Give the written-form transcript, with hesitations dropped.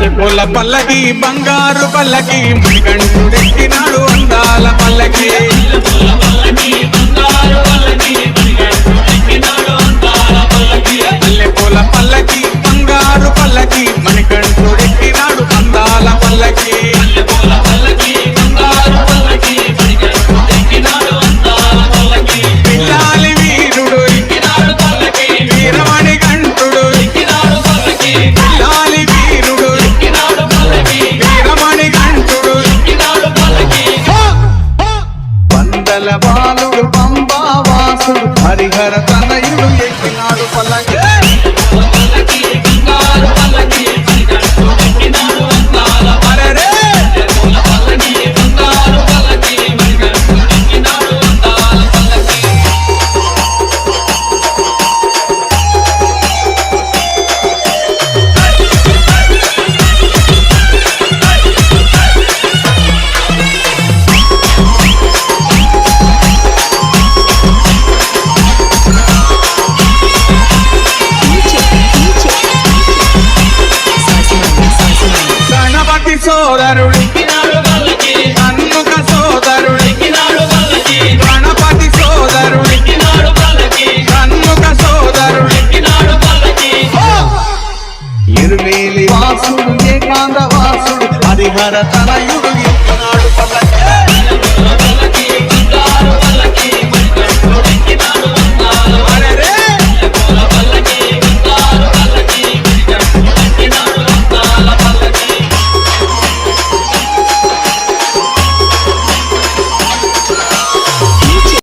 మల్లెపూల పల్లకి బంగారు పల్లకి మణికంఠుడెక్కినాడు అందాల పల్లకి మల్లెపూల పల్లకి బంగారు పల్లకి మణికంఠుడెక్కినాడు అందాల పల్లకి పిల్లాలి వీరుడు వీరమణి కంఠుడు పిల్లాలి వీరుడు వీరమణి కంఠుడు వందల బాలుడు పంబావాసుడు హరిహర తనయుడు ఎక్కినాడు పల్లకి సోదరుడు కన్నుక సోదరుడు గణపతి సోదరుడు కన్నుక సోదరుడు ఇరువేలి వాసుడు ఏకాంత వాసుడు హరిహర తన